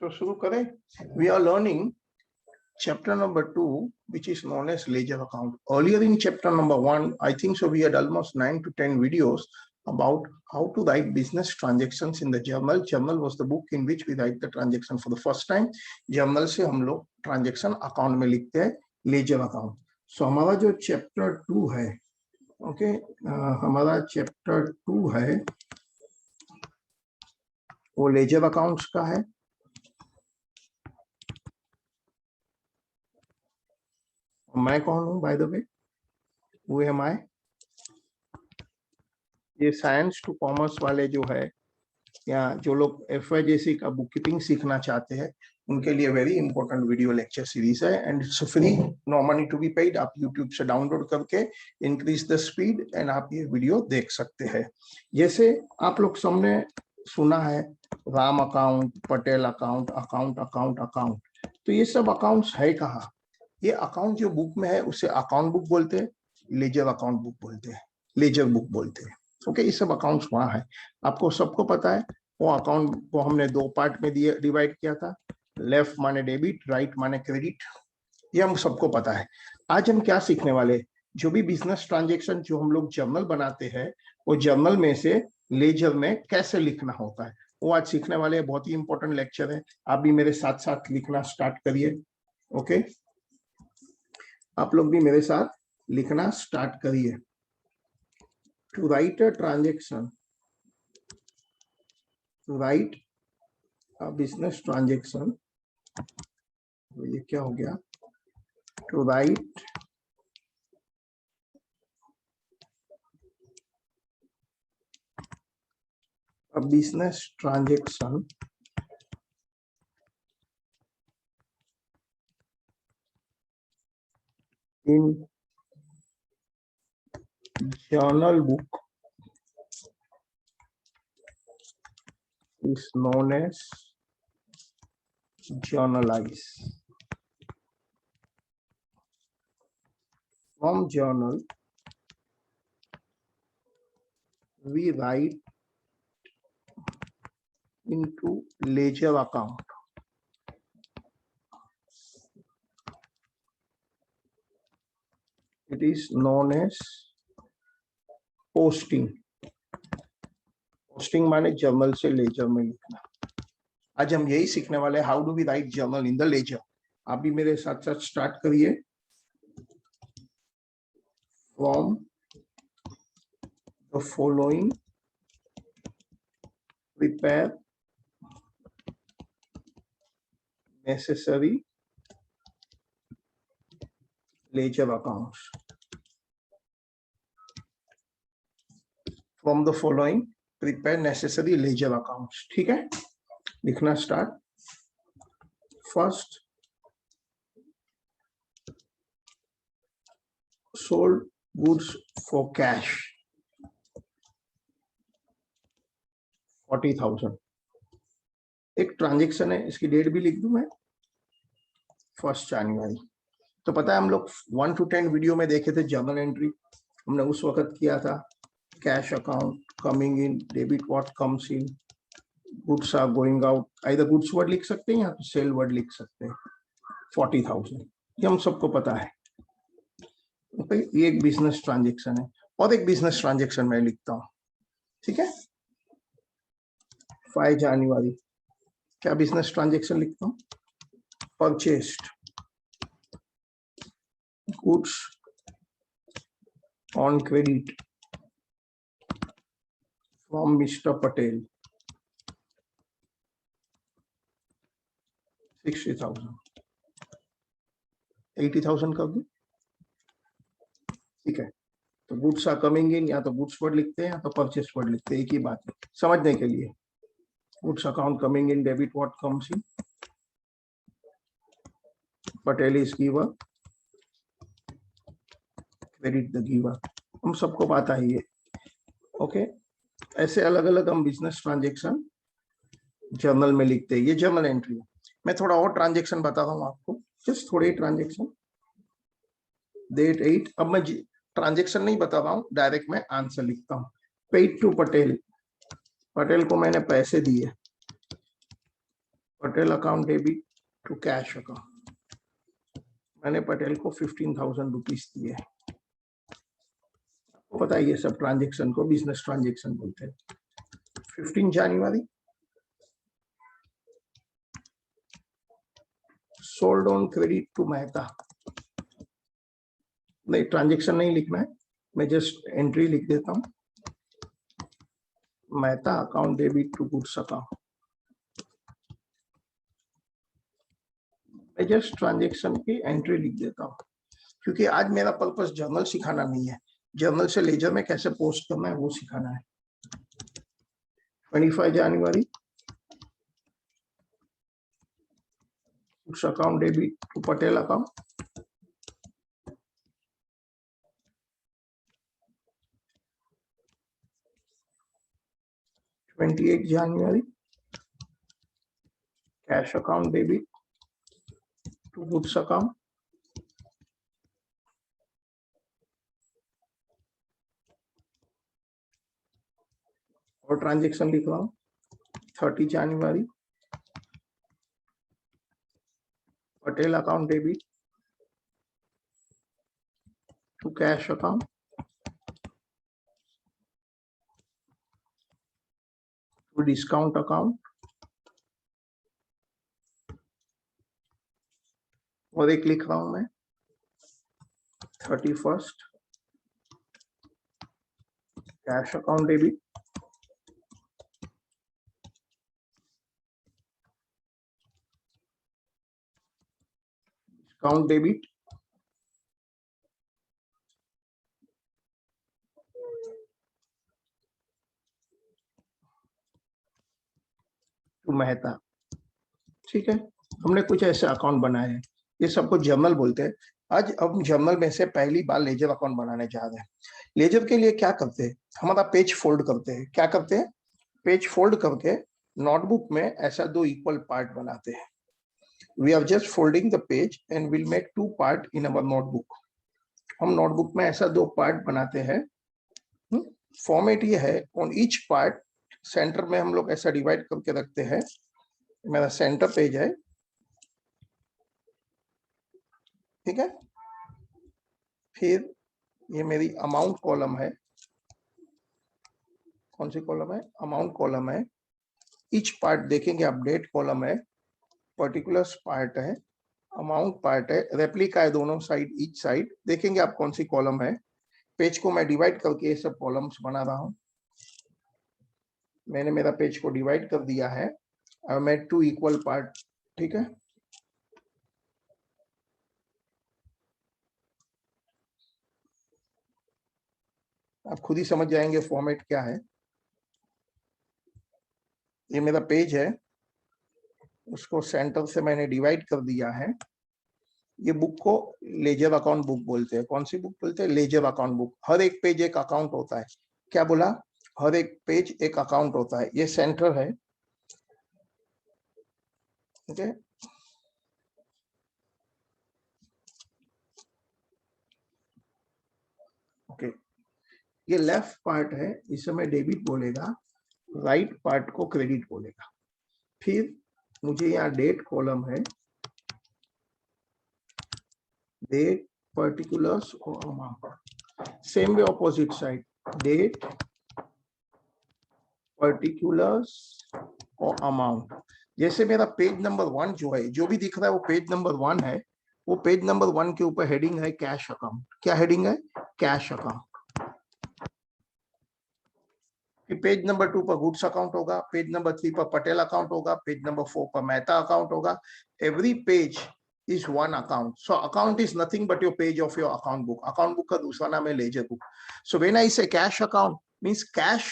So शुरू करें. We are learning chapter number 2, which is known as ledger account. Earlier in chapter number 1, I think so we had almost 9 to 10 videos about how to write business transactions in the journal. Journal was the book in which we write the transaction for the first time. journal से हम लोग transaction account में लिखते हैं ledger account. So हमारा जो chapter 2 है, okay, हमारा chapter 2 है वो ledger accounts का है. मैं कौन हूँ by the way? Who am I? ये साइंस टू कॉमर्स वाले जो है या जो लोग FYJC का बुक कीपिंग सीखना चाहते हैं उनके लिए very important video lecture series है and it's free, no money to be paid. आप यूट्यूब से डाउनलोड करके इंक्रीज द स्पीड एंड आप ये वीडियो देख सकते हैं. जैसे आप लोग सबने सुना है Ram account, Patel account, account account account, तो ये सब अकाउंट्स है कहाँ? ये अकाउंट जो बुक में है उसे अकाउंट बुक बोलते हैं, लेजर अकाउंट बुक बोलते हैं, लेजर बुक बोलते हैं. ओके, ये सब अकाउंट्स वहां है. आपको सबको पता है वो अकाउंट को हमने दो पार्ट में दिए डिवाइड किया था. लेफ्ट माने डेबिट, राइट माने क्रेडिट. ये हम सबको पता है. आज हम क्या सीखने वाले? जो भी बिजनेस ट्रांजेक्शन जो हम लोग जर्नल बनाते हैं वो जर्नल में से लेजर में कैसे लिखना होता है वो आज सीखने वाले. बहुत ही इंपॉर्टेंट लेक्चर है. आप भी मेरे साथ साथ लिखना स्टार्ट करिए. ओके, आप लोग भी मेरे साथ लिखना स्टार्ट करिए. To write a transaction, to write a business transaction, ये क्या हो गया? To write a business transaction in journal book is known as journalize. From journal we write into ledger account. It is known as posting. Posting माने journal से ledger में लिखना. आज हम यही सीखने वाले हैं, how do we write journal in the ledger. आप भी मेरे साथ साथ स्टार्ट करिए. From the following prepare necessary ledger accounts. From the following prepare necessary ledger accounts. ठीक है, लिखना start. First, sold goods for cash 40,000. एक ट्रांजेक्शन है, इसकी डेट भी लिख दूं मैं, 1 जनवरी. तो पता है हम लोग 1 to 10 वीडियो में देखे थे जर्नल एंट्री. हमने उस वक्त किया था cash account coming in, debit what comes in, goods are going out. either goods word लिख सकते हैं या तो sell word लिख सकते हैं. 40,000 ये हम सबको पता है. okay? ये एक बिजनेस ट्रांजेक्शन है. और एक बिजनेस ट्रांजेक्शन मैं लिखता हूँ. ठीक है, 5 जनवरी क्या बिजनेस ट्रांजेक्शन लिखता हूँ? Purchased goods on credit from Mr. Patel 60,000. 80,000 कर दूं. ठीक है, तो गुड्स आर कमिंग इन या तो गुड्स वर्ड लिखते हैं या तो परचेस वर्ड लिखते हैं. एक ही बात है समझने के लिए. Goods account coming in, debit what comes in, Patel is giver, credit the giver. हम सबको पता है ये. ओके, ऐसे अलग अलग हम बिजनेस ट्रांजेक्शन जर्नल में लिखते हैं. ये जर्नल एंट्री है. मैं थोड़ा और ट्रांजेक्शन बता रहा हूँ आपको, जस्ट थोड़े ट्रांजेक्शन. डेट 8. अब मैं ट्रांजेक्शन नहीं बता रहा हूँ, डायरेक्ट मैं आंसर लिखता हूँ. पेड टू पटेल, पटेल को मैंने पैसे दिए. Patel account debit to cash account, मैंने पटेल को 15,000 रुपीज दिए। पता है ये सब ट्रांजेक्शन को बिजनेस ट्रांजेक्शन बोलते हैं। 15 January sold on credit to Mehta, नहीं ट्रांजेक्शन नहीं लिखना है, मैं जस्ट एंट्री लिख देता हूं, Mehta account debit to goods account. मैं जस्ट ट्रांजेक्शन की एंट्री लिख देता हूं, क्योंकि आज मेरा पर्पस जर्नल सिखाना नहीं है, जर्नल से लेजर में कैसे पोस्ट करना है वो सिखाना है। 25 January goods account debit to Patel account. 28 January cash account debit to goods account। और ट्रांजेक्शन लिख रहा हूं 30 January Patel account debit to cash account. To discount account. और एक लिख रहा हूं मैं 31 cash account debit account debit to Mehta. ठीक है, हमने कुछ ऐसे अकाउंट बनाए हैं, ये सबको जर्नल बोलते हैं। आज अब जर्नल में से पहली बार लेजर अकाउंट बनाने जा रहे हैं। लेजर के लिए क्या करते हैं, हमारा पेज फोल्ड करते हैं। क्या करते हैं, पेज फोल्ड करके नोटबुक में ऐसा दो इक्वल पार्ट बनाते हैं। We are just folding the page and will make two part in our notebook. हम नोटबुक में ऐसा दो पार्ट बनाते हैं। फॉर्मेट ये है, ऑन ईच पार्ट सेंटर में हम लोग ऐसा डिवाइड करके रखते हैं। मेरा सेंटर पेज है, ठीक है। फिर ये मेरी अमाउंट कॉलम है। कौन सी कॉलम है, अमाउंट कॉलम है। ईच पार्ट देखेंगे आप, डेट कॉलम है, पर्टिकुलर्स पार्ट है, अमाउंट पार्ट है, रेप्लिका है दोनों साइड, ईच साइड देखेंगे आप कौन सी कॉलम है। पेज को मैं डिवाइड करके ये सब कॉलम्स बना रहा हूं। मैंने मेरा पेज को डिवाइड कर दिया है, I made two equal part, ठीक है। आप खुद ही समझ जाएंगे फॉर्मेट क्या है। ये मेरा पेज है, उसको सेंटर से मैंने डिवाइड कर दिया है। ये बुक को लेजर अकाउंट बुक बोलते हैं। कौन सी बुक बोलते हैं, लेजर अकाउंट बुक। हर एक पेज एक अकाउंट होता है। क्या बोला, हर एक पेज एक अकाउंट होता है। ये सेंटर है, ओके। ओके, ये लेफ्ट पार्ट है, इस समय डेबिट बोलेगा, राइट पार्ट को क्रेडिट बोलेगा। फिर मुझे यहाँ डेट कॉलम है, डेट, पर्टिकुलर्स और amount. Same way opposite side, date, particulars और अमाउंट। जैसे मेरा पेज नंबर 1 जो है, जो भी दिख रहा है वो पेज नंबर 1 है। वो पेज नंबर 1 के ऊपर हेडिंग है कैश अकाउंट। क्या हेडिंग है, कैश अकाउंट। पेज नंबर 2 पर गुड्स अकाउंट होगा, पेज नंबर 3 पर पटेल अकाउंट होगा, पेज नंबर 4 पर मेहता अकाउंट होगा। Every page is one account. So account is nothing but your page of your account book. Account book का दूसरा नाम है ledger book. So when I say cash account means cash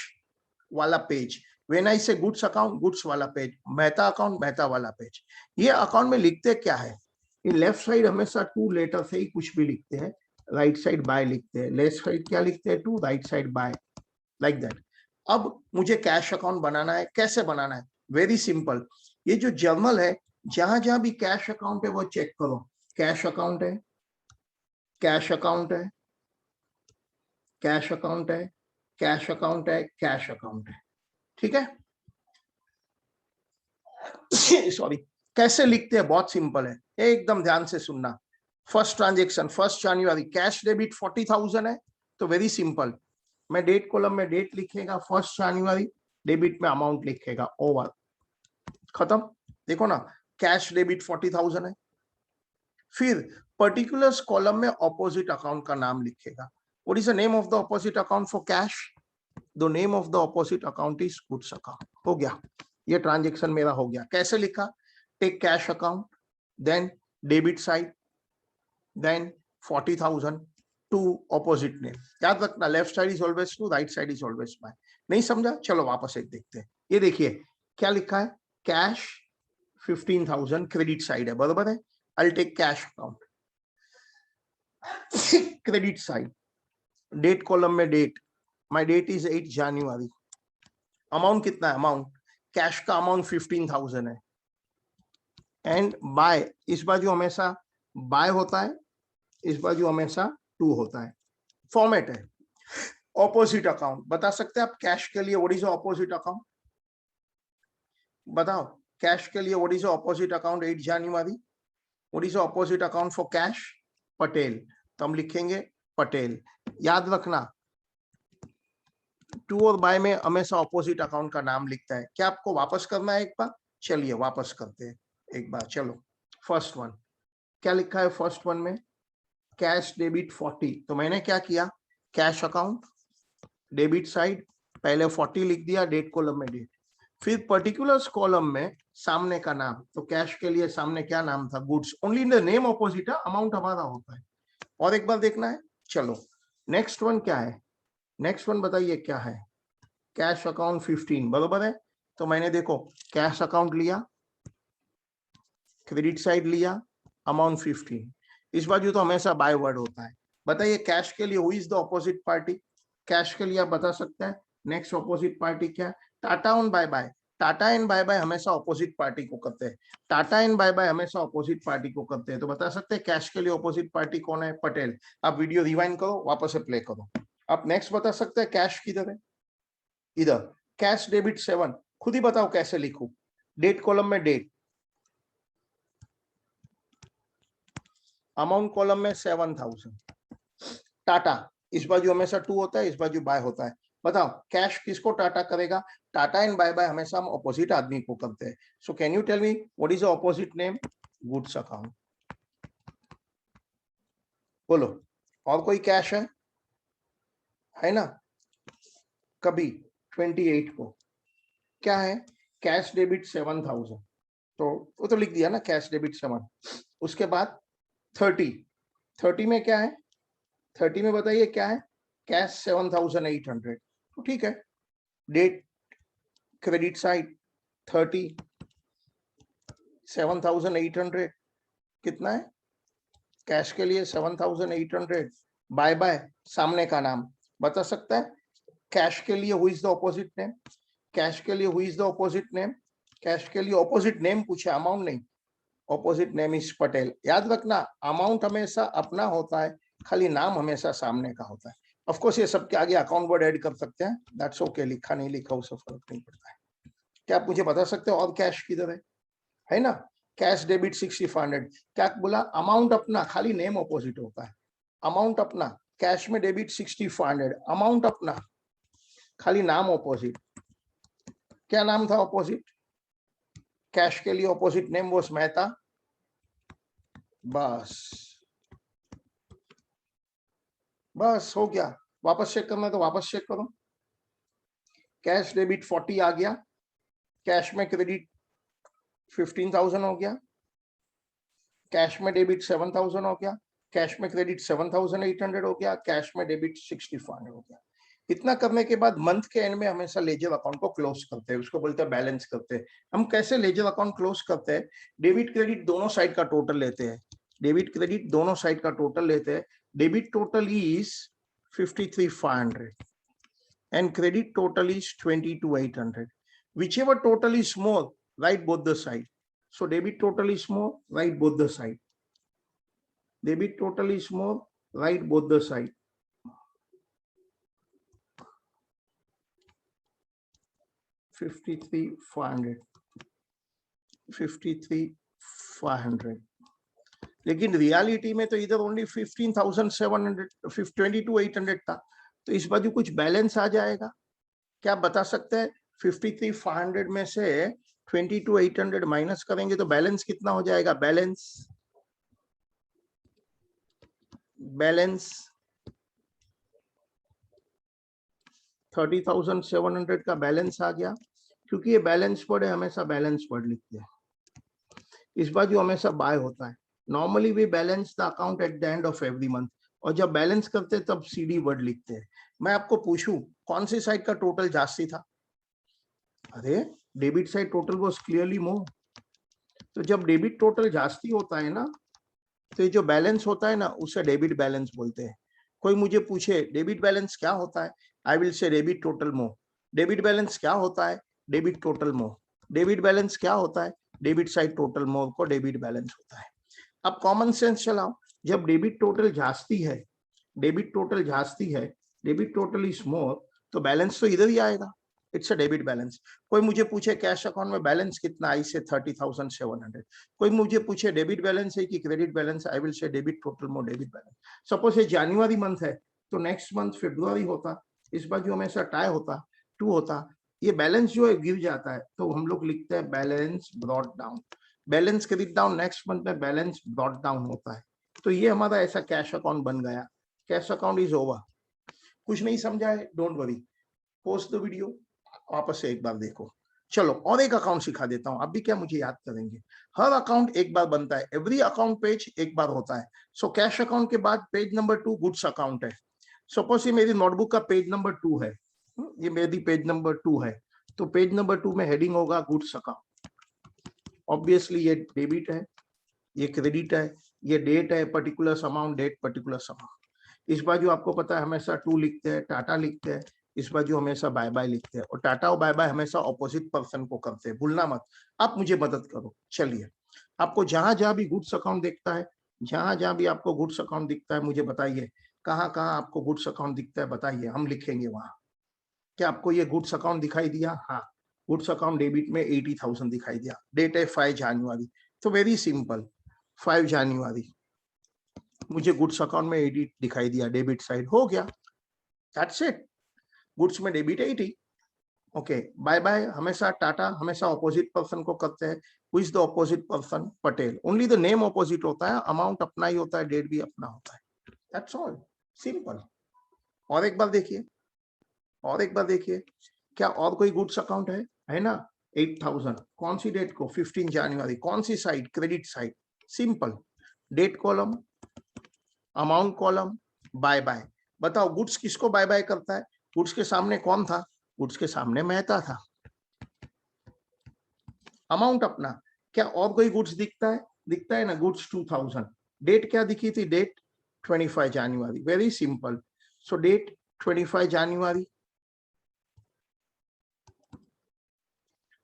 वाला page, when I say goods account, goods वाला page, Mehta account, Mehta वाला page. ये account में लिखते क्या है, इन लेफ्ट साइड हमेशा 2 लेटर से ही कुछ भी लिखते हैं, राइट साइड बाय लिखते हैं, लेफ्ट साइड क्या लिखते हैं 2, right side by, like that. अब मुझे कैश अकाउंट बनाना है, कैसे बनाना है, वेरी सिंपल। ये जो जर्नल है, जहां जहां भी कैश अकाउंट है वो चेक करो। कैश अकाउंट है, कैश अकाउंट है, कैश अकाउंट है, कैश अकाउंट है, कैश अकाउंट है, ठीक है। सॉरी, कैसे लिखते हैं, बहुत सिंपल है, एकदम ध्यान से सुनना। फर्स्ट ट्रांजेक्शन 1 जनवरी, कैश डेबिट 40,000 है, तो वेरी सिंपल, मैं डेट कॉलम में डेट लिखेगा 1 जनवरी, डेबिट में अमाउंट लिखेगा, ओवर, खत्म। देखो ना, कैश डेबिट 40,000 है। फिर पर्टिकुलर्स कॉलम में ऑपोजिट अकाउंट का नाम लिखेगा। What is the name of the opposite account for cash? The name of the opposite account is goods account. हो गया, ये ट्रांजेक्शन मेरा हो गया। कैसे लिखा? Take cash account, then debit side, then 40,000 to opposite name. याद रखना, left side is always to, right side is always by. नहीं समझा? चलो वापस एक देखते हैं। ये देखिए क्या लिखा है, कैश 15,000 क्रेडिट साइड है, बराबर है। I will take cash account, credit side, date column में date, my date is 8 January, amount कितना है, अमाउंट, कैश का अमाउंट 15,000 है, एंड बाय, इस बाजू हमेशा बाय होता है, इस बाजू हमेशा टू होता है, फॉर्मेट है। ऑपोजिट अकाउंट बता सकते हैं आप कैश के लिए, व्हाट इज ऑपोजिट अकाउंट? बताओ, कैश के लिए what is opposite account 8 January? What is opposite account for cash? Patel, तो हम लिखेंगे पटेल। याद रखना, टू और बाय में हमेशा ऑपोजिट अकाउंट का नाम लिखता है। क्या आपको वापस करना है एक बार? चलिए वापस करते हैं एक बार। चलो, फर्स्ट वन क्या लिखा है? फर्स्ट वन में कैश डेबिट 40, तो मैंने क्या किया, कैश अकाउंट, डेबिट साइड, पहले 40 लिख दिया, डेट कॉलम में डेट, फिर पर्टिकुलर्स कॉलम में सामने का नाम, तो कैश के लिए सामने क्या नाम था, goods, only in the name opposite है, अमाउंट हमारा होता है। और एक बार देखना है। चलो नेक्स्ट वन क्या है, नेक्स्ट वन बताइए क्या है, कैश अकाउंट 15, बरोबर है। तो मैंने देखो कैश अकाउंट लिया, क्रेडिट साइड लिया, अमाउंट 15, इस बाजू तो हमेशा बाय वर्ड होता है। बताइए कैश के लिए who is the opposite party? Cash के लिए आप बता सकते हैं नेक्स्ट ऑपोजिट पार्टी क्या है? Tata and bye bye, tata and bye bye हमेशा ऑपोजिट पार्टी को करते हैं, टाटा एंड बाय बाय हमेशा ऑपोजिट पार्टी को करते हैं। तो बता सकते हैं कैश के लिए ऑपोजिट पार्टी कौन है? पटेल। आप वीडियो रिवाइंड करो, वापस से प्ले करो। आप नेक्स्ट बता सकते हैं कैश किधर है? इधर, कैश डेबिट 7, खुद ही बताओ कैसे लिखूं, डेट कॉलम में डेट, अमाउंट कॉलम में 7,000, टाटा, इस बाजू हमेशा टू होता है, इस बाजू बाय होता है। बताओ कैश किसको टाटा करेगा? टाटा एंड बाय बाय हमेशा हम ऑपोजिट आदमी को करते हैं। So can you tell me what is the opposite name? Goods account. बोलो, और कोई कैश है ना? कभी 28 को क्या है, कैश डेबिट 7,000, तो वो तो लिख दिया ना, कैश डेबिट 7। उसके बाद 30, 30 में क्या है, 30 में बताइए क्या है, कैश 7,800, तो ठीक है। डेट क्रेडिट साइड 30, 7,800 कितना है, कैश के लिए 7,800, बाय बाय सामने का नाम बता सकता है। कैश के लिए who is the opposite name? Cash के लिए who is the opposite name? Cash के लिए ऑपोजिट नेम पूछे, अमाउंट नहीं। Opposite name is Patel. याद रखना, अमाउंट हमेशा अपना होता है, खाली नाम हमेशा सामने का होता है। ऑफ कोर्स ये सबके आगे अकाउंट वर्ड ऐड कर सकते हैं, दैट्स ओके, लिखा नहीं लिखा उससे फर्क नहीं पड़ता है। क्या आप मुझे बता सकते हो और कैश किधर है ना? कैश डेबिट 6,500, क्या बोला, अमाउंट अपना, खाली नेम ऑपोजिट होता है, अमाउंट अपना, कैश में डेबिट 6,500, अमाउंट अपना, खाली नाम ऑपोजिट। क्या नाम था ऑपोजिट? कैश के लिए ऑपोजिट नेम वॉज मेहता। बस बस हो गया। वापस चेक करना है तो वापस चेक करो। कैश डेबिट 40 आ गया, कैश में क्रेडिट 15,000 हो गया, कैश में डेबिट 7,000 हो गया, कैश में क्रेडिट 7,800 हो गया, कैश में डेबिट 65 हो गया। इतना करने के बाद मंथ के एंड में हमेशा लेजर अकाउंट को क्लोज करते हैं, उसको बोलते हैं बैलेंस करते हैं। हम कैसे लेजर अकाउंट क्लोज करते हैं? डेबिट क्रेडिट दोनों साइड का टोटल लेते हैं, डेबिट क्रेडिट दोनों साइड का टोटल लेते हैं। Debit total is 53,500 and credit total is 22,800. Whichever total is small, write both the side. So debit total is small, write both the side. Debit total is small, write both the side. 53,500. 53,500, लेकिन reality में तो इधर only 15,700, 22,800 था, तो इस बाजू कुछ balance आ जाएगा क्या आप बता सकते हैं? 53,500 में से 22,800 माइनस करेंगे तो बैलेंस कितना हो जाएगा? बैलेंस 30,700 का बैलेंस आ गया, क्योंकि ये बैलेंस वर्ड है, हमेशा बैलेंस वर्ड लिखते हैं। इस बाजू हमेशा बाय होता है। Normally we balance the account at the end of every month, और जब बैलेंस करते हैं तब सीडी वर्ड लिखते हैं। मैं आपको पूछूं कौन सी साइड का टोटल जास्ती था? अरे debit side total was clearly more. तो जब डेबिट टोटल जास्ती होता है ना, तो ये जो बैलेंस होता है ना, उसे डेबिट बैलेंस बोलते हैं। कोई मुझे पूछे डेबिट बैलेंस क्या होता है, I will say debit total more. Debit balance क्या होता है? डेबिट टोटल मोर। डेबिट बैलेंस क्या होता है? डेबिट साइड टोटल मोर को डेबिट बैलेंस होता है। अब कॉमन सेंस चलाओ, जब डेबिट टोटल जास्ती है, डेबिट टोटल इज मोर, तो बैलेंस तो इधर ही आएगा, इट्स अ डेबिट बैलेंस। कोई मुझे पूछे कैश अकाउंट में बैलेंस कितना, आई से 30,700। कोई मुझे पूछे डेबिट बैलेंस है कि credit balance, I will say debit total more debit balance. Suppose ये जनवरी मंथ है, तो नेक्स्ट मंथ फरवरी होता, इस बार जो हमेशा टाई होता, 2 होता, ये बैलेंस जो है गिर जाता है, तो हम लोग लिखते हैं balance brought down. Balance credit down, next month में बैलेंस ब्रॉट डाउन होता है। तो ये हमारा ऐसा कैश अकाउंट बन गया। Cash account is over. कुछ नहीं समझा है, don't worry, post the video, वापस से एक बार देखो। चलो और एक अकाउंट सिखा देता हूं, अभी क्या मुझे याद करेंगे। हर अकाउंट एक बार बनता है, एवरी अकाउंट पेज एक बार होता है। सो कैश अकाउंट के बाद पेज नंबर 2 गुड्स अकाउंट है। सपोज ये मेरी नोटबुक का पेज नंबर 2 है, ये मेरी पेज नंबर 2 है, तो पेज नंबर 2 में हेडिंग होगा गुड्स अकाउंट। ऑब्वियसली ये डेबिट है, ये क्रेडिट है, ये डेट है, particular amount, date particular amount. इस बाजू आपको पता है हमेशा 2 लिखते हैं, टाटा लिखते हैं, इस बाजू हमेशा बाय बाय लिखते हैं, और टाटा और बाय बाय हमेशा ऑपोजिट पर्सन को करते हैं, भूलना मत। आप मुझे मदद करो। चलिए, आपको जहां जहां भी गुड्स अकाउंट दिखता है, जहां जहां भी आपको गुड्स अकाउंट दिखता है, मुझे बताइए कहाँ कहाँ आपको गुड्स अकाउंट दिखता है, बताइए, हम लिखेंगे वहां। क्या आपको ये गुड्स अकाउंट दिखाई दिया? हाँ, गुड्स अकाउंट डेबिट में 80,000 दिखाई दिया, डेट है 5 जनवरी, तो वेरी सिंपल, 5 जनवरी मुझे गुड्स अकाउंट में 80 दिखाई दिया, डेबिट साइड हो गया, दैट्स इट। गुड्स में डेबिट 80। ओके, बाय बाय हमेशा टाटा हमेशा ऑपोजिट पर्सन को करते हैं। Who is the opposite person? Patel. Only the name opposite होता है, अमाउंट अपना ही होता है, डेट भी अपना होता है, दैट्स ऑल, सिंपल। और एक बार देखिए, और एक बार देखिए, क्या और कोई गुड्स अकाउंट है ना? 8,000 कौन सी डेट को? 15 जनवरी। कौन सी side? Credit side. Simple, date column, amount column, by by. बताओ गुड्स किसको बाय बाय करता है? गुड्स के सामने कौन था? गुड्स के सामने मेहता था। अमाउंट अपना। क्या और कोई गुड्स दिखता है? दिखता है ना, गुड्स 2000। डेट क्या दिखी थी? Date 25 January. Very simple. So date 25 January,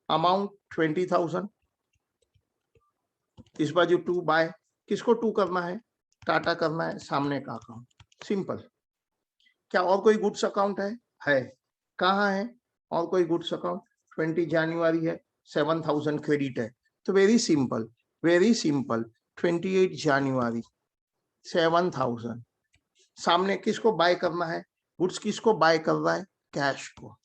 amount 20,000, इस बाजू 2 बाय। किसको 2 करना है? टाटा करना है, सामने का अकाउंट, सिंपल। क्या और कोई गुड्स अकाउंट है? कहाँ है और कोई गुड्स अकाउंट? 20 जनवरी है, 7,000 क्रेडिट है, तो वेरी सिंपल, वेरी सिंपल। 28 जनवरी 7,000, सामने किसको बाय करना है? गुड्स किसको बाय कर रहा है? कैश को।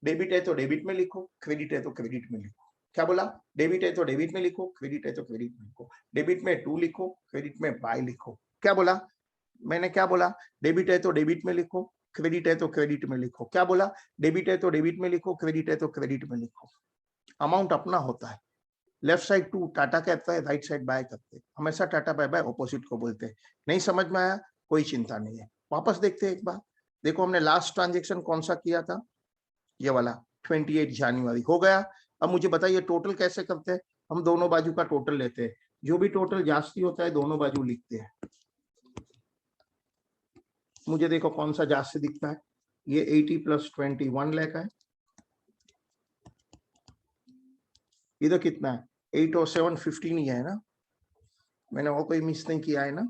डेबिट है तो डेबिट में लिखो, क्रेडिट है तो क्रेडिट में लिखो। क्या बोला? डेबिट है तो डेबिट में लिखो, क्रेडिट है तो क्रेडिट में लिखो। डेबिट में 2 लिखो, क्रेडिट में बाय लिखो। क्या बोला मैंने? क्या बोला? डेबिट है तो डेबिट में लिखो, क्रेडिट है तो क्रेडिट में लिखो। क्या बोला? डेबिट है तो डेबिट में लिखो, क्रेडिट है तो क्रेडिट में लिखो। अमाउंट अपना होता है, लेफ्ट साइड 2 टाटा कहता है, राइट साइड बाय करते हैं, हमेशा टाटा बाय बाय ऑपोजिट को बोलते हैं। नहीं समझ में आया? कोई चिंता नहीं है, वापस देखते हैं एक बार। देखो हमने लास्ट ट्रांजेक्शन कौन सा किया था? ये वाला, 28 जनवरी हो गया। अब मुझे बताइए टोटल कैसे करते हैं? हम दोनों बाजू का टोटल लेते हैं, जो भी टोटल जास्ती होता है दोनों बाजू लिखते हैं। मुझे देखो कौन सा जास्ती दिखता है, ये 80 + 21 लाख है, इधर कितना है? 8 और 7 15 ही है ना, मैंने और कोई मिस नहीं किया है ना?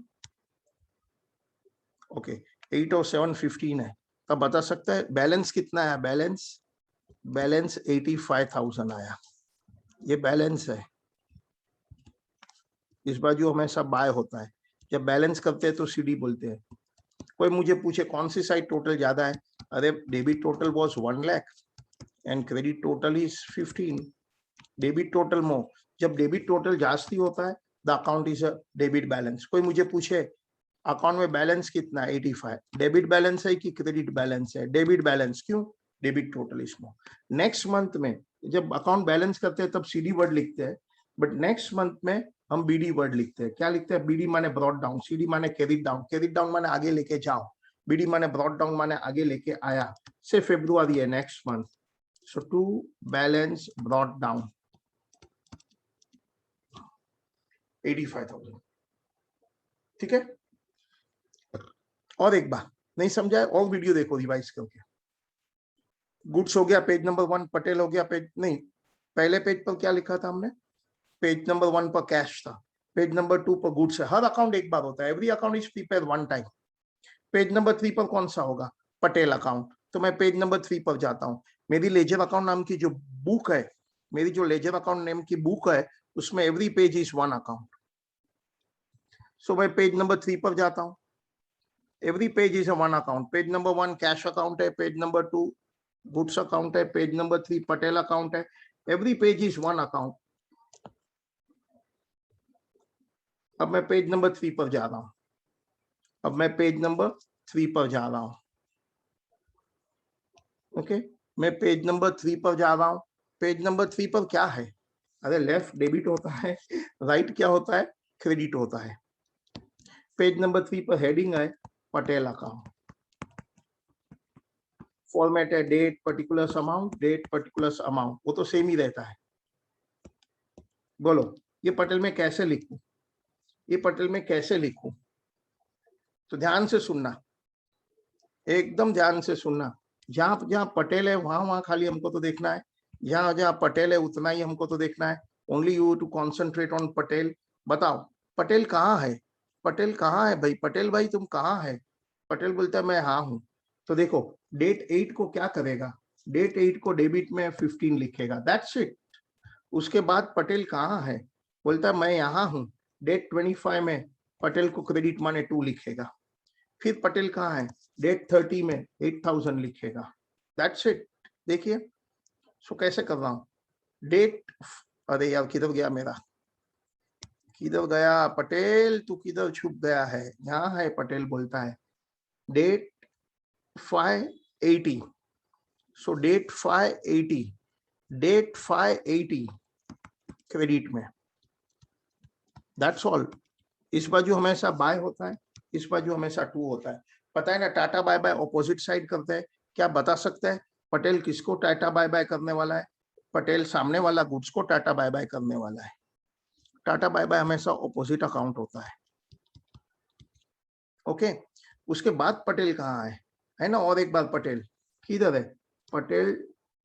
ओके, 8 और 7 15 है। तब बता सकता है बैलेंस कितना है? बैलेंस बैलेंस 85,000 आया, ये बैलेंस है। इस बाजू हमेशा बाय होता है, जब बैलेंस करते हैं तो सीडी बोलते हैं। कोई मुझे पूछे कौन सी साइड टोटल ज्यादा है, अरे debit total was 1 lakh and credit total is 15। Debit total more, जब डेबिट टोटल जास्ती होता है the account is a debit balance. कोई मुझे पूछे अकाउंट में बैलेंस कितना है, 85, डेबिट बैलेंस है कि क्रेडिट बैलेंस है, डेबिट बैलेंस, क्यों, debit total is more. Next month में जब अकाउंट बैलेंस करते हैं तब सीडी वर्ड लिखते हैं, बट नेक्स्ट मंथ में हम बीडी वर्ड लिखते हैं। क्या लिखते हैं, बीडी माने ब्रॉड डाउन, सीडी माने कैरिड डाउन, कैरिड डाउन माने आगे लेके जाओ, बीडी माने ब्रॉड डाउन माने आगे लेके आया। से फेब्रुआरी है next month, so to balance brought down 85,000, ठीक है। और एक बार नहीं समझा है और वीडियो देखो रिवाइज करके। गुड्स हो गया पेज नंबर 1, पटेल हो गया पेज, नहीं पहले पेज पर क्या लिखा था हमने, पेज नंबर 1 पर कैश था, पेज नंबर 2 पर गुड्स है। हर अकाउंट एक बार होता है, every account is prepare one time. Page number 3 पर कौन सा होगा, पटेल अकाउंट, तो मैं पेज नंबर 3 पर जाता हूँ। मेरी लेजर अकाउंट नाम की जो बुक है, मेरी जो लेजर अकाउंट नेम की बुक है, उसमें every page is one account. So मैं पेज नंबर 3 पर जाता हूँ, every page is a one account. Page number 1 cash account है, पेज नंबर 2 गुड्स अकाउंट है, पेज नंबर 3 पटेल अकाउंट है, every page is one account. अब मैं पेज नंबर 3 पर जा रहा हूं, अब मैं पेज नंबर 3 पर जा रहा हूं, ओके मैं पेज नंबर 3 पर जा रहा हूं। पेज नंबर 3 पर क्या है, अरे लेफ्ट डेबिट होता है, राइट क्या होता है, क्रेडिट होता है। पेज नंबर 3 पर हेडिंग है पटेल अकाउंट, फॉर्मेट है date particular amount, date particular amount, वो तो सेम ही रहता है। बोलो ये पटेल में कैसे लिखूं, ये पटेल में कैसे लिखूं, तो ध्यान से सुनना, एकदम ध्यान से सुनना। जहां जहां पटेल है वहां वहां खाली हमको तो देखना है, जहां जहां पटेल है उतना ही हमको तो देखना है। Only you to concentrate on Patel. बताओ पटेल कहाँ है, पटेल कहाँ है भाई, पटेल भाई तुम कहाँ है। पटेल बोलता है मैं हाँ हूं। तो देखो डेट 8 को क्या करेगा, डेट 8 को डेबिट में 15 लिखेगा, दैट्स इट। उसके बाद पटेल कहाँ है, बोलता है मैं यहाँ हूँ, डेट 25 में पटेल को क्रेडिट माने 2 लिखेगा। फिर पटेल कहाँ है, डेट 30 में 8,000 लिखेगा, दैट्स इट। देखिए सो कैसे कर रहा हूँ, डेट, अरे यार किधर गया मेरा, किधर गया पटेल, तू किधर छुप गया है, यहाँ है पटेल, बोलता है डेट 580, सो डेट 580, डेट 580 क्रेडिट में, दैट्स ऑल। इस बाजू हमेशा बाय होता है, इस बाजू हमेशा टू होता है। पता है ना tata bye bye opposite side करते हैं, क्या बता सकते हैं पटेल किसको टाटा बाय बाय करने वाला है, पटेल सामने वाला गुड्स को टाटा बाय बाय करने वाला है। टाटा बाय बाय हमेशा ऑपोजिट अकाउंट होता है, ओके। उसके बाद पटेल कहाँ है ना, और एक बार पटेल किधर है, पटेल,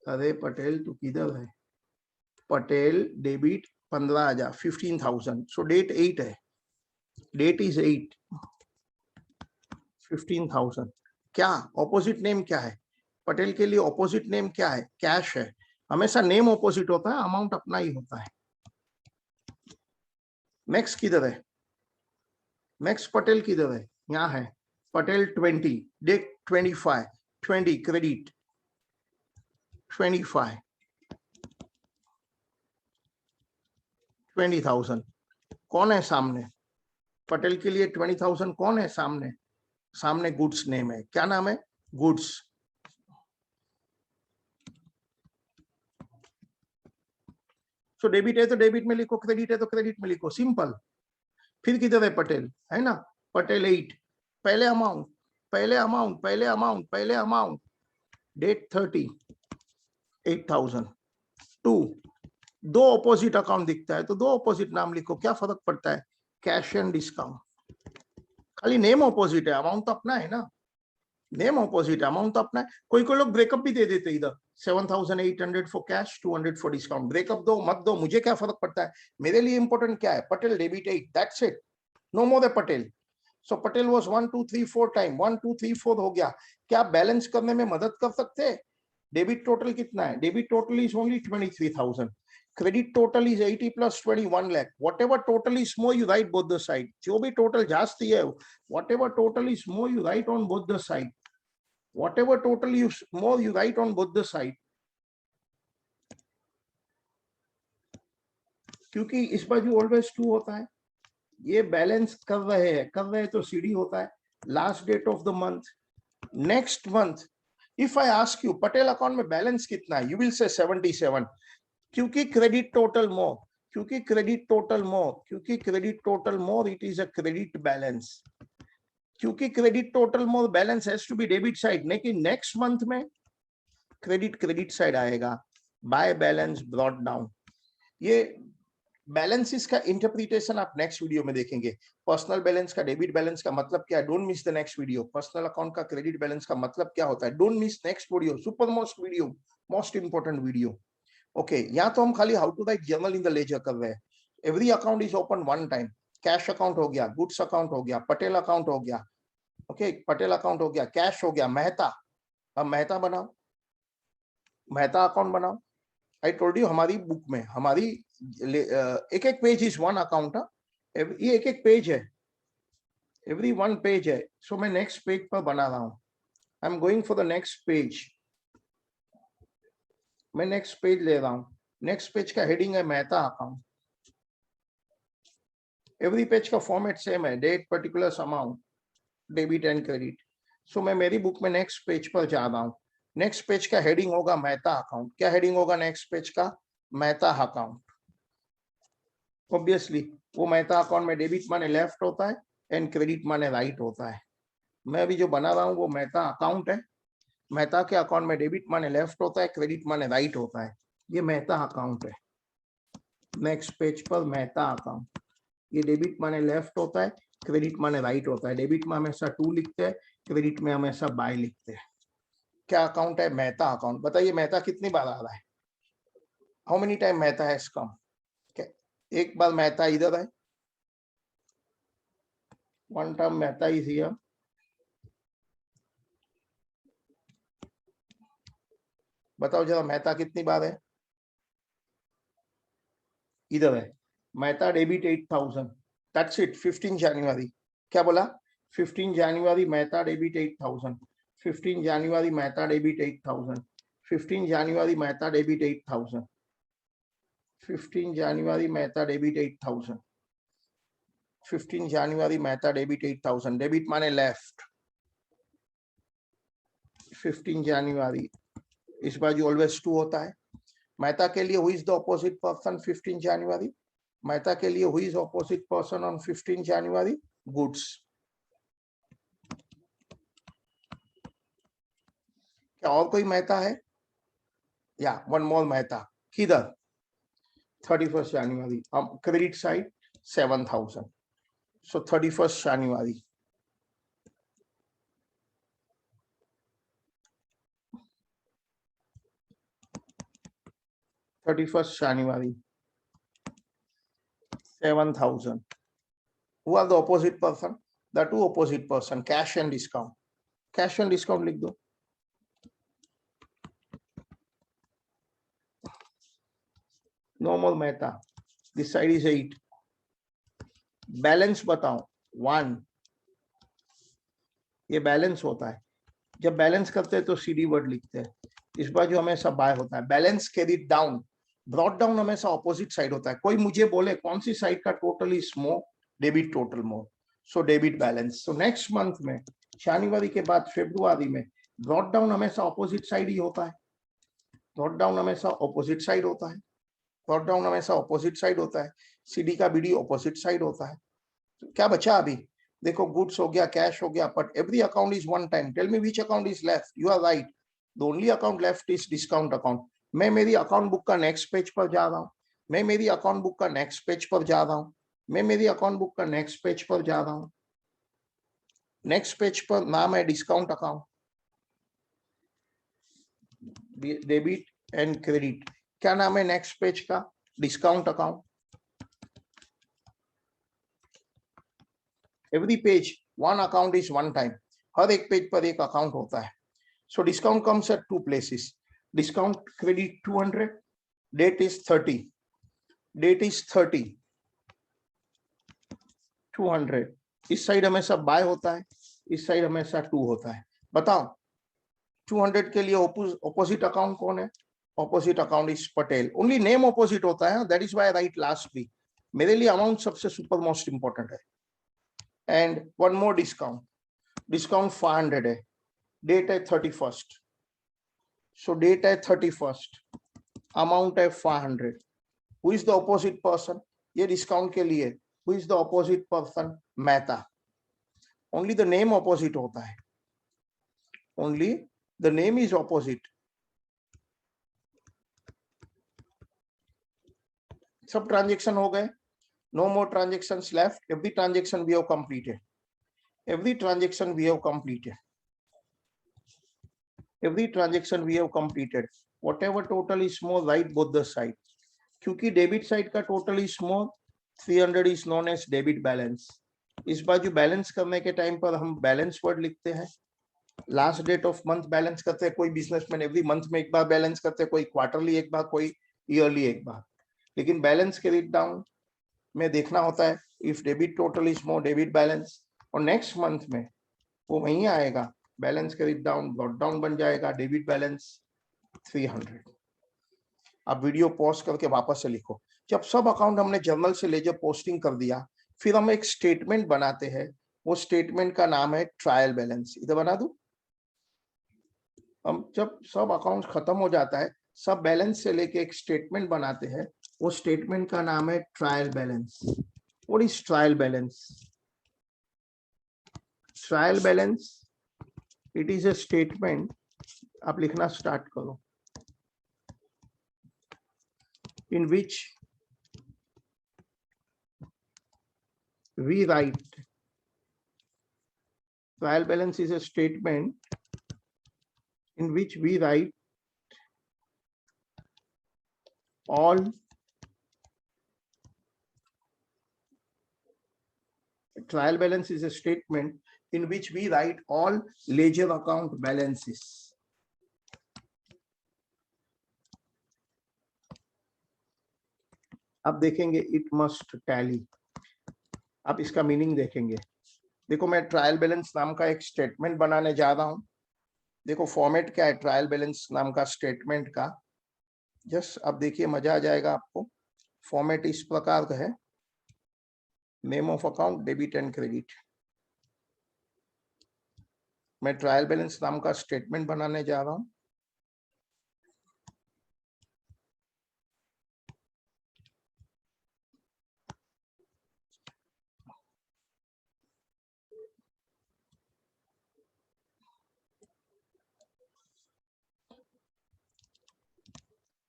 अरे पटेल तू किधर है, पटेल डेबिट 15,000 15,000, सो डेट 8 है, डेट इज 8, 15,000। क्या ऑपोजिट नेम क्या है, पटेल के लिए ऑपोजिट नेम क्या है, कैश है। हमेशा नेम ऑपोजिट होता है, अमाउंट अपना ही होता है। नेक्स्ट किधर है, नेक्स्ट पटेल किधर है, यहाँ है पटेल 20, डेट 25, 20 क्रेडिट 25, 20,000। कौन है सामने, पटेल के लिए 20,000 कौन है सामने, सामने गुड्स नेम है, क्या नाम है, गुड्स। सो डेबिट है तो डेबिट में लिखो, क्रेडिट है तो क्रेडिट में लिखो, सिंपल। फिर किधर है पटेल, है ना, पटेल 8, पहले अमाउंट, पहले अमाउंट, पहले अमाउंट, पहले अमाउंट, डेट 30, 8,000, 2, दो ऑपोजिट अकाउंट दिखता है तो दो ऑपोजिट नाम लिखो, क्या फर्क पड़ता है, कैश एंड डिस्काउंट, खाली नेम ऑपोजिट है, अमाउंट तो अपना है ना, नेम ऑपोजिट, अमाउंट तो अपना है। कोई कोई लोग ब्रेकअप भी दे देते इधर, 7,800 for cash, 200 for discount, breakup दो मत दो मुझे क्या फर्क पड़ता है, मेरे लिए इंपॉर्टेंट क्या है, Patel debit 8, that's it, no more the Patel. So Patel was 1 2 3 4 time, 1 2 3 4 हो गया। क्या बैलेंस करने में मदद कर सकते हैं, डेबिट टोटल कितना है? Debit total is only 23,000. Credit total is 80 plus 21 lakh. Whatever total is more, you write both the side. जो भी टोटल जास्ती है, whatever total is more, you write on both the side. Whatever total is more, you write on both the side. क्योंकि इस बाजू always 2 होता है. ये बैलेंस कर रहे हैं तो सीडी होता है. Last date of the month, next month. If I ask you Patel account में बैलेंस कितना है, यू विल से 77. क्योंकि क्रेडिट टोटल मोर, क्योंकि क्रेडिट टोटल मोर, क्योंकि credit total more, it is a credit balance. क्योंकि credit total more balance has to be debit side. लेकिन next month में credit side आएगा. By balance brought down. ये balances का interpretation आप next video में देखेंगे. पर्सनल बैलेंस का डेबिट बैलेंस का मतलब क्या है, don't miss the next video. Personal account का क्रेडिट बैलेंस का मतलब क्या होता है, don't miss next video. Super most video, most important video. Okay, यहाँ तो हम खाली how to write journal in the ledger कर रहे हैं. Every account is open one time. Cash account हो गया, गुड्स अकाउंट हो गया, पटेल अकाउंट हो गया. ओके, पटेल अकाउंट हो गया, कैश हो गया, मेहता. अब मेहता बनाओ, मेहता अकाउंट बनाओ. आई टोल्ड यू हमारी बुक में हमारी एक एक पेज इज वन अकाउंट. ये एक एक पेज है, एवरी वन पेज है. सो मैं नेक्स्ट पेज पर बना रहा हूं. I am going for the next page. मैं नेक्स्ट पेज ले रहा हूं. नेक्स्ट पेज का हेडिंग है मेहता अकाउंट. एवरी पेज का फॉर्मेट सेम है, date, particular amount, debit and credit. So मैं मेरी बुक में नेक्स्ट पेज पर जा रहा हूं. नेक्स्ट पेज का हेडिंग होगा मेहता अकाउंट. क्या हेडिंग होगा नेक्स्ट पेज का? मेहता अकाउंट. ऑब्वियसली वो मेहता अकाउंट में डेबिट माने लेफ्ट होता है एंड क्रेडिट माने राइट होता है. मैं अभी जो बना रहा हूँ वो मेहता अकाउंट है. मेहता के अकाउंट में डेबिट माने लेफ्ट होता है, क्रेडिट माने राइट होता है. ये मेहता अकाउंट है. नेक्स्ट पेज पर मेहता अकाउंट. ये डेबिट माने लेफ्ट होता है, क्रेडिट माने राइट होता है. डेबिट में हमेशा 2 लिखते हैं, क्रेडिट में हमेशा बाय लिखते हैं. क्या अकाउंट है? मेहता अकाउंट. बताइए मेहता कितनी बार आ रहा है? How many time Mehta has come? एक बार मेहता इधर है, one time Mehta is here. बताओ जरा मेहता कितनी बार है? इधर है. Mehta debit 8,000. That's it. 15 January. क्या बोला? 15 January Mehta debit 8,000. 15 January Mehta debit 8,000. 15 January Mehta debit 8,000. 15 January Mehta debit 8,000. 15 January Mehta debit 8,000. Debit माने लेफ्ट. 15 January इस बाजू ऑलवेज 2 होता है. मेहता के लिए who is the opposite person 15 January? Mehta के लिए who is opposite person on 15 January? Goods. क्या और कोई मेहता है? या वन मोर मेहता. किधर? 31st January. Credit side 7,000. So 31st January. January 7,000. Who are the opposite person? The two opposite person, cash and discount. Cash and discount लिख दो. Normal Mehta. This side is 8. Balance बताओ 1. ये बैलेंस होता है. जब balance करते हैं तो सीडी वर्ड लिखते हैं. इस बार जो हमेशा बाय होता है. Balance carried down, brought down हमेशा ऑपोजिट साइड होता है. कोई मुझे बोले कौन सी साइड का total is more? Debit total more. So debit balance. So next month में जनवरी के बाद फरवरी में ब्रॉट डाउन हमेशा ऑपोजिट साइड ही होता है. ब्रॉट डाउन हमेशा ऑपोजिट साइड होता है. ब्रॉट डाउन हमेशा ऑपोजिट साइड होता है. सीडी का बीडी ऑपोजिट साइड होता है. तो क्या बचा अभी? देखो गुड्स हो गया, कैश हो गया, but every account is one time. Tell me which account is left? You are right. The only account left is discount account. मैं मेरी अकाउंट बुक का नेक्स्ट पेज पर जा रहा हूँ. मैं मेरी अकाउंट बुक का नेक्स्ट पेज पर जा रहा हूँ. मैं मेरी अकाउंट बुक का नेक्स्ट पेज पर जा रहा हूँ. नेक्स्ट पेज पर नाम है discount account. Debit and credit. क्या नाम है नेक्स्ट पेज का? Discount account. Every page one account is one time. हर एक पेज पर एक अकाउंट होता है. So discount comes at 2 places. Discount credit 200, date is 30, date is 30, 200। इस साइड हमेशा बाय होता है, इस साइड हमेशा 2 होता है। बताओ 200 के लिए ऑपोजिट अकाउंट कौन है? Opposite account is Patel. Only name opposite होता है, that is why I write last B. मेरे लिए अमाउंट सबसे सुपर मोस्ट इंपॉर्टेंट है। And one more discount, discount 500 है, डेट है 31st, सो डेट है 31st, अमाउंट है 500। Who is the opposite person? ये डिस्काउंट के लिए who is the opposite person? Mehta. Only the name opposite होता है, only the name is opposite. सब ट्रांजेक्शन हो गए, no more transactions left, every transaction we have completed, every transaction we have completed, every transaction we have completed, whatever total is more, write both the side, क्योंकि debit side का total is small, 300 is known as debit balance. इस बाजू balance करने के time पर हम balance word लिखते हैं, last date of month balance करते हैं, कोई बिजनेसमैन एवरी मंथ में एक बार बैलेंस करते हैं, कोई क्वार्टरली एक बार, कोई ईयरली एक बार, लेकिन बैलेंस के रीड डाउन में देखना होता है if debit total is more debit balance, और नेक्स्ट मंथ में वो वहीं आएगा, बैलेंस के रीड डाउन ब्रॉट डाउन बन जाएगा डेबिट बैलेंस 300। अब वीडियो पॉज करके वापस से लिखो। जब सब अकाउंट हमने जर्नल से लेजर पोस्टिंग कर दिया, फिर हम एक स्टेटमेंट बनाते हैं, वो स्टेटमेंट का नाम है ट्रायल बैलेंस। इधर बना दूं? हम जब सब अकाउंट खत्म हो जाता है, सब बैलेंस से लेके एक स्टेटमेंट बनाते हैं, वो स्टेटमेंट का नाम है trial balance. What is trial balance? Trial balance it is a statement, आप लिखना स्टार्ट करो, in which we write, trial balance is a statement in which we write all trial balance is a statement in which we write all ledger account balances. अब देखेंगे it must tally, आप इसका meaning देखेंगे। देखो मैं trial balance नाम का एक स्टेटमेंट बनाने जा रहा हूं। देखो फॉर्मेट क्या है ट्रायल बैलेंस नाम का स्टेटमेंट का, जस्ट अब देखिए मजा आ जाएगा आपको। फॉर्मेट इस प्रकार का है, name of account debit and credit. मैं ट्रायल बैलेंस नाम का स्टेटमेंट बनाने जा रहा हूं।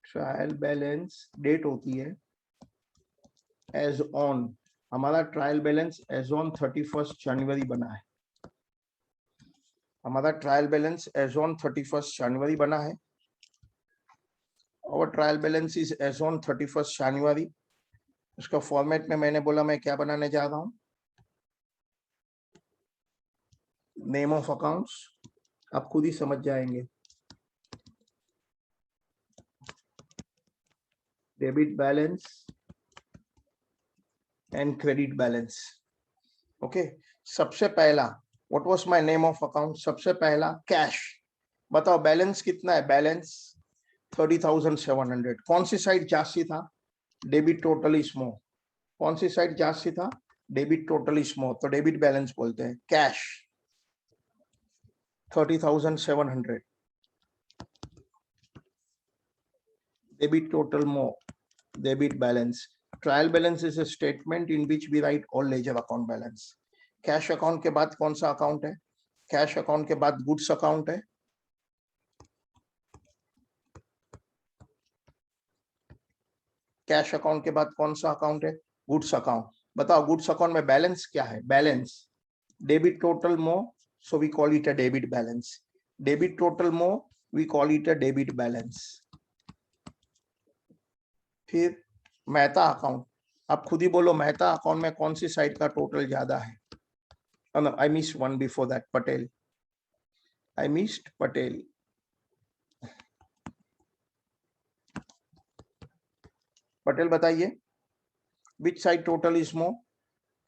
ट्रायल बैलेंस डेट होती है एज ऑन, हमारा trial balance as on 31st जनवरी बना है, हमारा trial balance as on 31st जनवरी बना है। और trial balance is as on 31st January. उसका फॉर्मेट में मैंने बोला मैं क्या बनाने जा रहा हूं, नेम ऑफ अकाउंट्स, आप खुद ही समझ जाएंगे, debit balance and credit balance. Okay, सबसे पहला what was my name of account? सबसे पहला कैश। बताओ बैलेंस कितना है? बैलेंस 30,700। कौन सी साइड जास्ती था? Debit total is more. कौन सी साइड जास्ती था? डेबिट टोटल इज मोर, तो डेबिट बैलेंस बोलते हैं। Cash 30,700, debit total more, debit balance. Trial balance is a statement in which we write all ledger account balance. Cash account के बाद कौन सा अकाउंट है? कैश अकाउंट के बाद गुड्स अकाउंट है, कैश अकाउंट के बाद कौन सा अकाउंट है? Goods account. बताओ गुड्स अकाउंट में बैलेंस क्या है? Balance debit total more, so we call it a debit balance. Debit total more, we call it a debit balance. फिर मेहता अकाउंट, आप खुद ही बोलो मेहता अकाउंट में कौन सी साइड का टोटल ज्यादा है? I missed one before that, Patel. I missed Patel. Patel बताइए, which side total is more?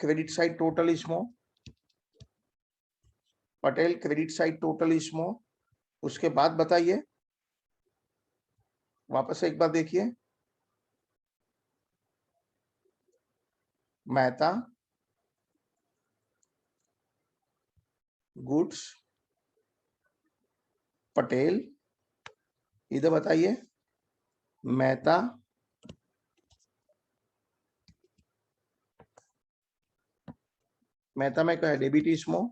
Credit side total is more. Patel, credit side total is more. उसके बाद बताइए, वापस से एक बार देखिए, मेहता, गुड्स, पटेल। इधर बताइए, मेहता, मेहता में क्या है? Debit is more,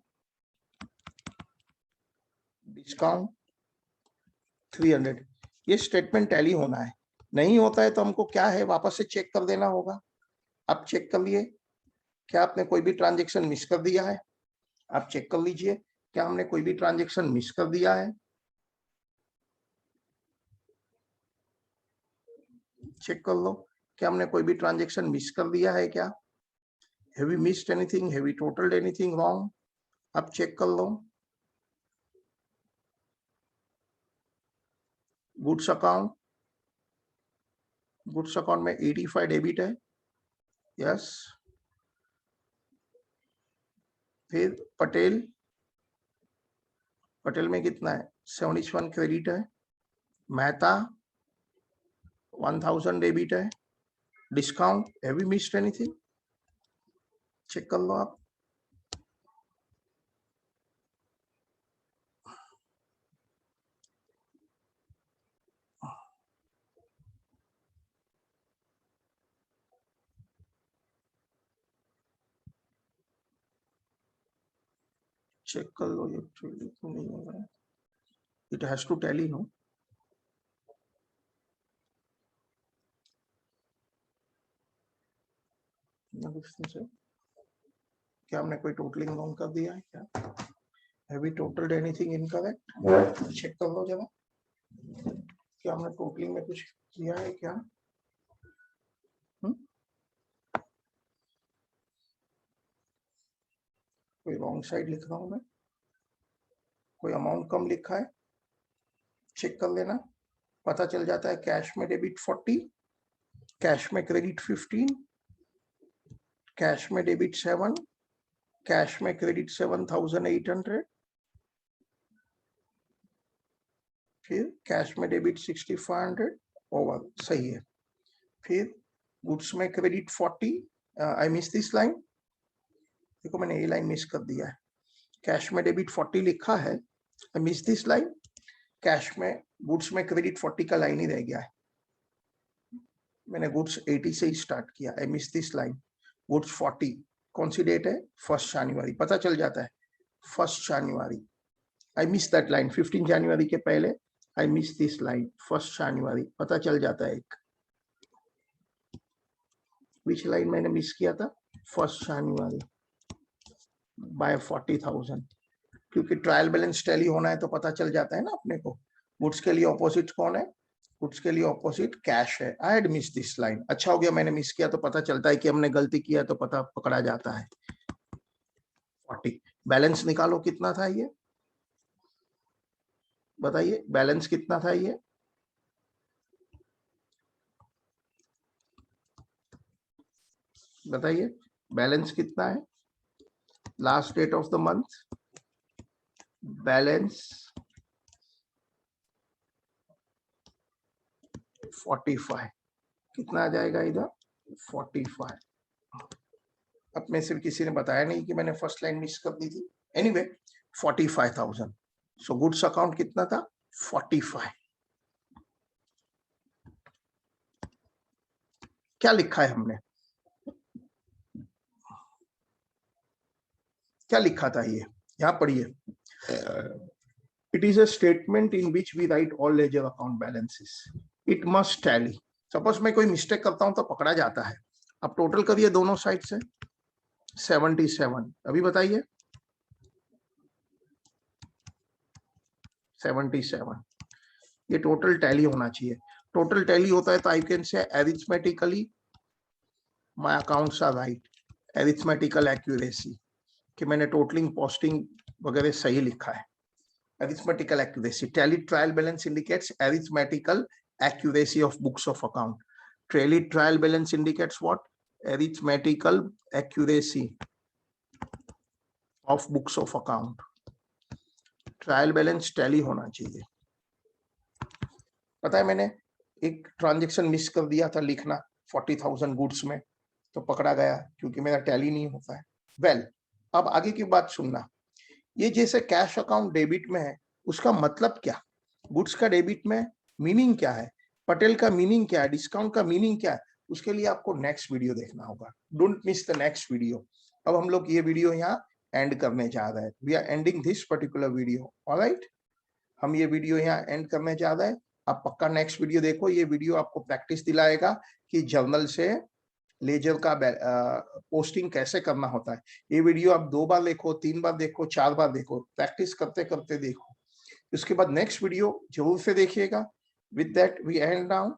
discount 300। ये स्टेटमेंट टैली होना है। नहीं होता है तो हमको क्या है, वापस से चेक कर देना होगा। आप चेक कर लिए, क्या आपने कोई भी ट्रांजेक्शन मिस कर दिया है? आप चेक कर लीजिए, क्या हमने कोई भी ट्रांजेक्शन मिस कर दिया है? चेक कर लो, क्या हमने कोई भी ट्रांजेक्शन मिस कर दिया है क्या? Have we missed anything? Have we totaled anything wrong? आप चेक कर लो। गुड्स अकाउंट, गुड्स अकाउंट में 85 डेबिट है, यस। फिर पटेल, पटेल में कितना है? 71 क्रेडिट है। मेहता 1000 डेबिट है। Discount, have we missed anything? Check कर लो आप। चेक कर लो, ये तो नहीं हो रहा है। It has to tally, no? क्या हमने कोई टोटलिंग रॉन्ग कर दिया है क्या? Have we totalled anything incorrect? Check कर लो जरा, क्या हमने टोटलिंग में कुछ किया है क्या? कोई रॉन्ग साइड लिख रहा हूं मैं, कोई अमाउंट कम लिखा है, चेक कर लेना, पता चल जाता है। कैश में डेबिट 40, कैश में क्रेडिट 15, कैश में डेबिट 7, कैश में क्रेडिट 7800, फिर कैश में डेबिट 6500, ओवर, सही है। फिर गुड्स में credit 40, I miss this line, देखो मैंने ये लाइन मिस कर दिया है। कैश में डेबिट 40 लिखा है, I miss this line. Cash में, गुड्स में क्रेडिट 40 का लाइन ही रह गया है, मैंने गुड्स 80 से ही स्टार्ट किया, I miss this line. Goods 40, कौन सी डेट है? 1 जनवरी, पता चल जाता है 1 जनवरी, आई मिस दैट लाइन। 15 जनवरी के पहले आई मिस दिस लाइन, 1 जनवरी, पता चल जाता है एक। विच लाइन मैंने मिस किया था? 1 जनवरी बाय 40,000, क्योंकि ट्रायल बैलेंस टैली होना है तो पता चल जाता है ना अपने को। गुड्स के लिए ऑपोजिट कौन है? गुड्स के लिए ऑपोजिट कैश है। I had miss this line, अच्छा हो गया मैंने मिस किया, तो पता चलता है कि हमने गलती किया, तो पता पकड़ा जाता है। 40, बैलेंस निकालो कितना था ये, बताइए बैलेंस कितना था ये? बताइए बैलेंस कितना है? Last date of the month, balance 45, कितना आ जाएगा इधर? 45। अब में सिर्फ किसी ने बताया नहीं कि मैंने फर्स्ट लाइन मिस कर दी थी। एनीवे 45,000। सो गुड्स अकाउंट कितना था? 45। क्या लिखा है हमने, क्या लिखा था ये? यहाँ पढ़िए, it is a statement in which we write all ledger account balances, it must tally. Suppose मैं कोई मिस्टेक करता हूं तो पकड़ा जाता है। अब टोटल करिए दोनों साइड से, 77, अभी बताइए 77, ये टोटल टैली होना चाहिए। टोटल टैली होता है तो I can say arithmetically my accounts are right, arithmetical accuracy, कि मैंने टोटलिंग पोस्टिंग वगैरह सही लिखा है। Arithmetical accuracy, tally trial balance indicates arithmetical accuracy of books of account. Trial balance indicates what? Arithmetical accuracy of books of account. Trial balance tally होना चाहिए। पता है मैंने एक ट्रांजैक्शन मिस कर दिया था लिखना 40,000 गुड्स में, तो पकड़ा गया क्योंकि मेरा टैली नहीं होता है। वेल, अब आगे की बात सुनना। ये जैसे कैश अकाउंट डेबिट में है, उसका मतलब क्या? गुड्स का डेबिट में मीनिंग क्या है? पटेल का मीनिंग क्या है? डिस्काउंट का मीनिंग क्या है? उसके लिए आपको नेक्स्ट वीडियो देखना होगा। Don't miss the next video. अब हम लोग ये वीडियो यहाँ एंड करने जा रहे हैं। We are ending this particular video. Alright, हम ये वीडियो यहाँ एंड करने जा रहे हैं। आप पक्का नेक्स्ट वीडियो देखो। ये वीडियो आपको प्रैक्टिस दिलाएगा कि जर्नल से लेजर का पोस्टिंग कैसे करना होता है। ये वीडियो आप 2 बार देखो, 3 बार देखो, 4 बार देखो, प्रैक्टिस करते करते देखो। उसके बाद नेक्स्ट वीडियो जरूर से देखिएगा। With that we end now.